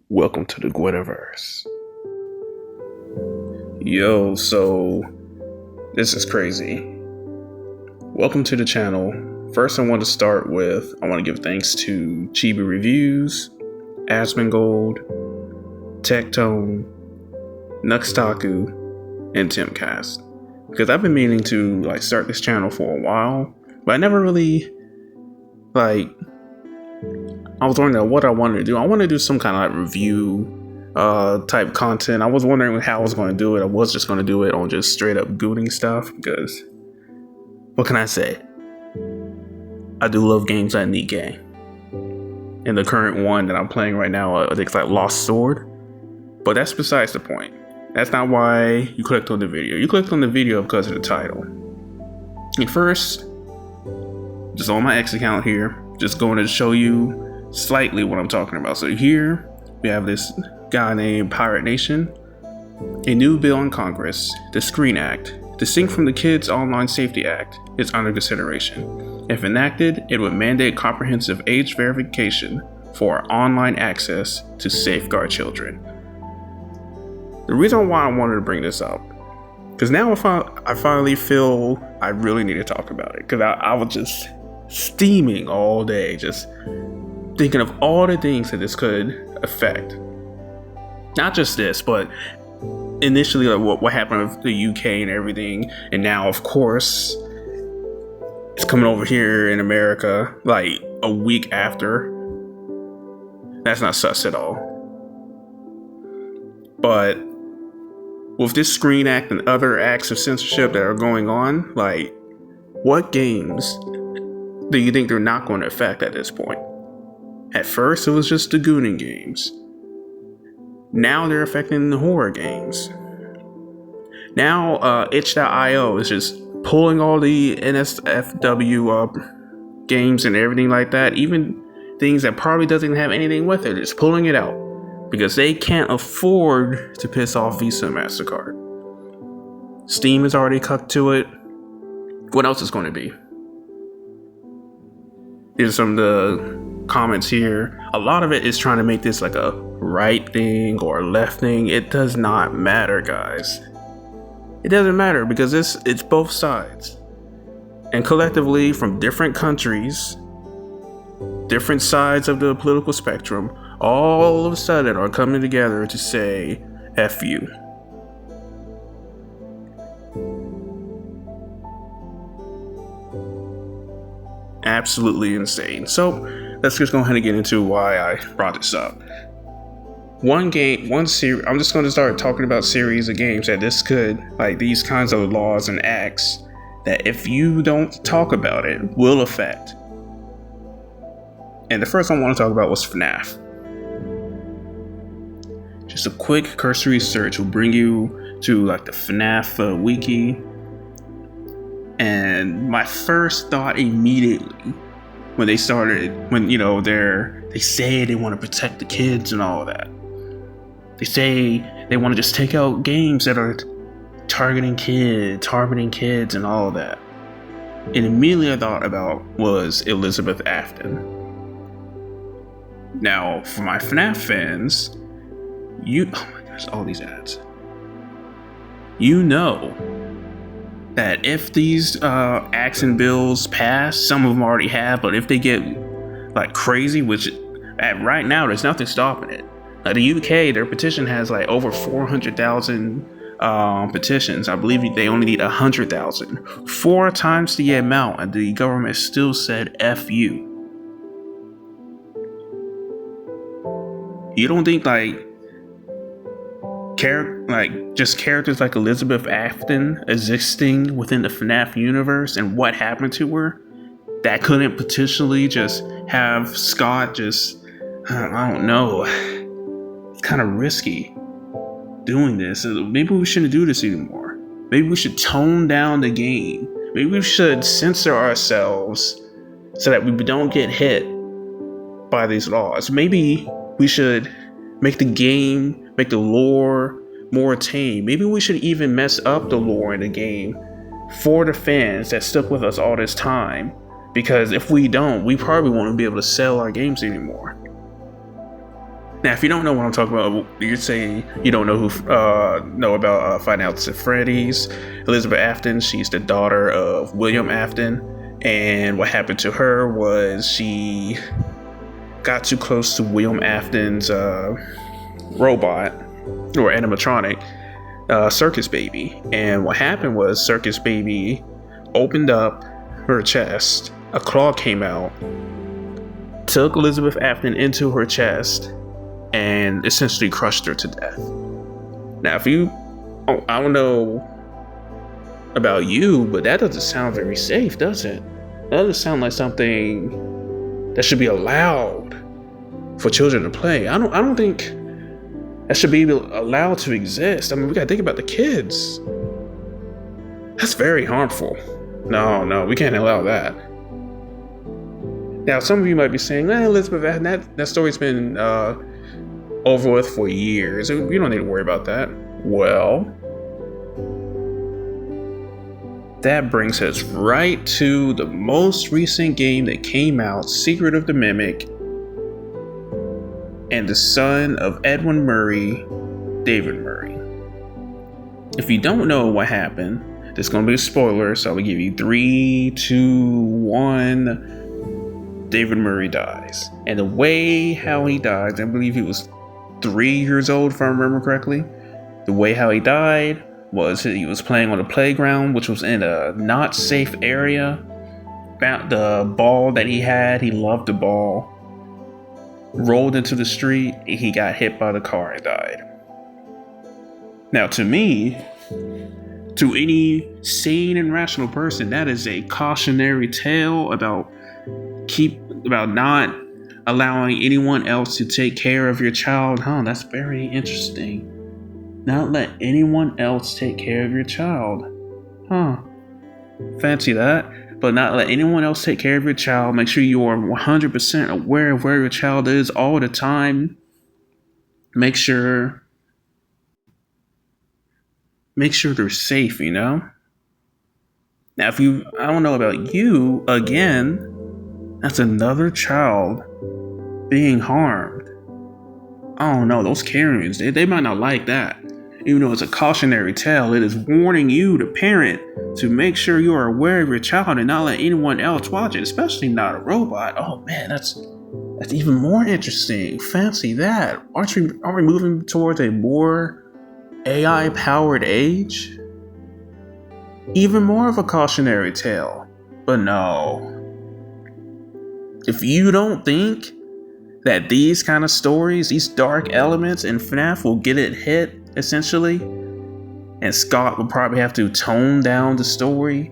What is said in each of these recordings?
Welcome to the Gwitterverse. Yo, so this is crazy. Welcome to the channel. First, I want to give thanks to Chibi Reviews, Asmongold, Tectone, Nuxtaku, and Timcast. Because I've been meaning to start this channel for a while, but I never really I was wondering what I wanted to do. I want to do some kind of review type content. I was wondering how I was going to do it. I was just going to do it on just straight up gooning stuff because what can I say? I do love games that need game. And the current one that I'm playing right now, I think it's Lost Sword. But that's besides the point. That's not why you clicked on the video. You clicked on the video because of the title. And first, just on my X account here, just going to show you slightly what I'm talking about. So here we have this guy named Pirate Nation. A new bill in Congress, the Screen Act, distinct from the Kids Online Safety Act, is under consideration. If enacted, it would mandate comprehensive age verification for online access to safeguard children. The reason why I wanted to bring this up, because now I finally feel I really need to talk about it, because I was just steaming all day, just thinking of all the things that this could affect. Not just this, but initially what happened with the UK and everything, and now of course it's coming over here in America a week after. That's not sus at all. But with this Screen Act and other acts of censorship that are going on, what games do you think they're not going to affect at this point? At first, it was just the gooning games. Now they're affecting the horror games. Now, itch.io is just pulling all the NSFW games and everything like that, even things that probably doesn't have anything with it, just pulling it out because they can't afford to piss off Visa and MasterCard. Steam is already cut to it. What else is going to be? Here's some of the comments here. A lot of it is trying to make this a right thing or a left thing. It does not matter, guys. It doesn't matter because it's both sides. And collectively, from different countries, different sides of the political spectrum, all of a sudden are coming together to say, F you. Absolutely insane. So let's just go ahead and get into why I brought this up. One series. I'm just going to start talking about series of games that this could, these kinds of laws and acts that if you don't talk about it will affect. And the first one I want to talk about was Fnaf. Just a quick cursory search will bring you to the Fnaf wiki. And my first thought immediately when they say they want to protect the kids and all that. They say they want to just take out games that are targeting kids and all that. And immediately I thought about was Elizabeth Afton. Now, for my FNAF fans, oh my gosh, all these ads. You know that if these acts and bills pass, some of them already have, but if they get crazy, which right now there's nothing stopping it. The UK, their petition has over 400,000 petitions. I believe they only need 100,000, 4 times the amount, and the government still said F you. You don't think just characters like Elizabeth Afton existing within the FNAF universe and what happened to her, that couldn't potentially just have Scott I don't know. It's kind of risky doing this. Maybe we shouldn't do this anymore. Maybe we should tone down the game. Maybe we should censor ourselves so that we don't get hit by these laws. Maybe we should make the lore more tame. Maybe we should even mess up the lore in the game for the fans that stuck with us all this time. Because if we don't, we probably won't be able to sell our games anymore. Now, if you don't know what I'm talking about, you're saying you don't know about Five Nights at Freddy's. Elizabeth Afton, she's the daughter of William Afton, and what happened to her was she got too close to William Afton's robot or animatronic, Circus Baby, and what happened was Circus Baby opened up her chest, a claw came out, took Elizabeth Afton into her chest, and essentially crushed her to death. Now, I don't know about you, but that doesn't sound very safe, does it? That doesn't sound like something that should be allowed for children to play. I don't think that should be allowed to exist. I mean, we gotta think about the kids. That's very harmful. No, we can't allow that. Now, some of you might be saying, Elizabeth, that story's been over with for years. We don't need to worry about that. Well, that brings us right to the most recent game that came out, Secret of the Mimic, and the son of Edwin Murray, David Murray. If you don't know what happened, there's going to be a spoiler, so I will give you 3, 2, 1. David Murray dies. And the way how he died, I believe he was 3 years old, if I remember correctly. The way how he died was he was playing on a playground, which was in a not safe area. Found the ball that he had, he loved the ball. Rolled into the street, he got hit by the car and died. Now, to me, to any sane and rational person, that is a cautionary tale about not allowing anyone else to take care of your child. That's very interesting. Not let anyone else take care of your child. Fancy that. But not let anyone else take care of your child. Make sure you are 100% aware of where your child is all the time. Make sure they're safe, you know? Now, I don't know about you, again, that's another child being harmed. I don't know, those Karens, they might not like that. Even though it's a cautionary tale, it is warning you, the parent, to make sure you are aware of your child and not let anyone else watch it, especially not a robot. Oh man, that's even more interesting. Fancy that. Aren't we moving towards a more AI-powered age? Even more of a cautionary tale. But no. If you don't think that these kind of stories, these dark elements in FNAF will get it hit, essentially, and Scott will probably have to tone down the story,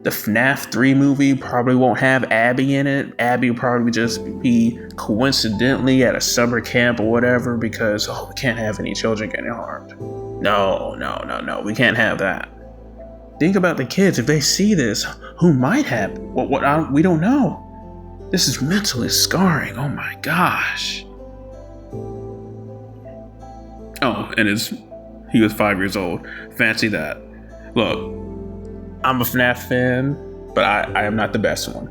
the FNAF 3 movie probably won't have Abby in it. Abby will probably just be coincidentally at a summer camp or whatever because, we can't have any children getting harmed. No, we can't have that. Think about the kids. If they see this, who might have we don't know. This is mentally scarring. Oh my gosh. And he was 5 years old. Fancy that. Look, I'm a FNAF fan, but I am not the best one.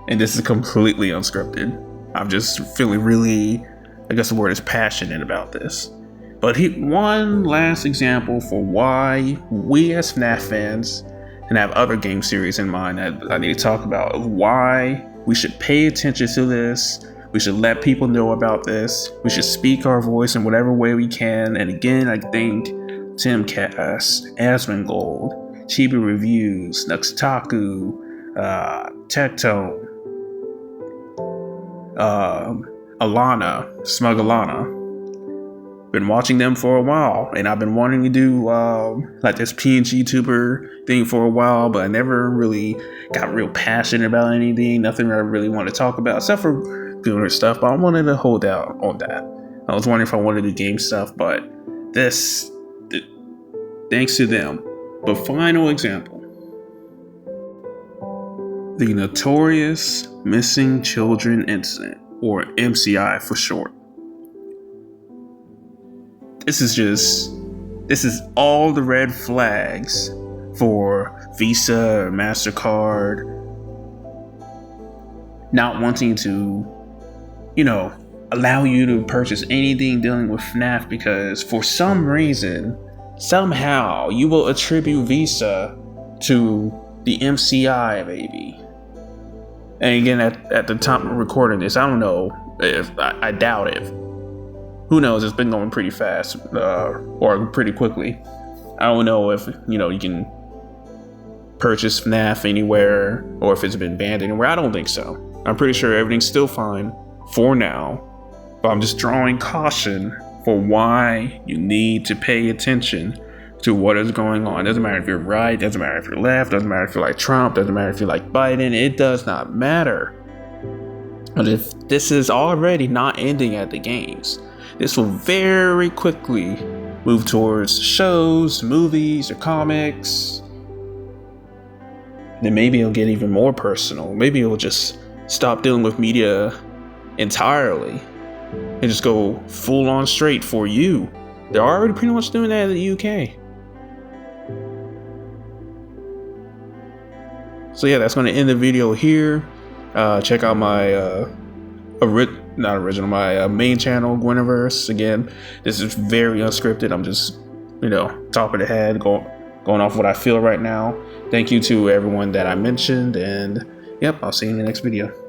And this is completely unscripted. I'm just feeling really, I guess the word is passionate about this. But one last example for why we as FNAF fans, and I have other game series in mind that I need to talk about, of why we should pay attention to this. We should let people know about this. We should speak our voice in whatever way we can. And again, I thank Timcast, Asmongold, Chibi Reviews, Nuxtaku, Tectone, Smug Alana. Been watching them for a while, and I've been wanting to do like this PNGtuber thing for a while, but I never really got real passionate about anything. Nothing I really want to talk about, except for Gooner stuff. But I wanted to hold out on that. I was wondering if I wanted to do game stuff, but thanks to them. But final example. The Notorious Missing Children Incident, or MCI for short. This is all the red flags for Visa or MasterCard not wanting to, allow you to purchase anything dealing with FNAF, because for some reason, somehow, you will attribute Visa to the MCI, maybe. And again, at the time of recording this, I don't know if I doubt it. Who knows? It's been going pretty fast, or pretty quickly. I don't know if you can purchase FNAF anywhere, or if it's been banned anywhere. I don't think so. I'm pretty sure everything's still fine for now, but I'm just drawing caution for why you need to pay attention to what is going on. Doesn't matter if you're right, doesn't matter if you're left, doesn't matter if you like Trump, doesn't matter if you like Biden, it does not matter. But if this is already not ending at the games, this will very quickly move towards shows, movies, or comics. Then maybe it'll get even more personal. Maybe it'll just stop dealing with media entirely and just go full on straight for you. They're already pretty much doing that in the UK. So yeah, that's going to end the video here. Check out my my main channel, Goonerverse. Again, this is very unscripted. I'm just top of the head going off what I feel right now. Thank you to everyone that I mentioned, and yep, I'll see you in the next video.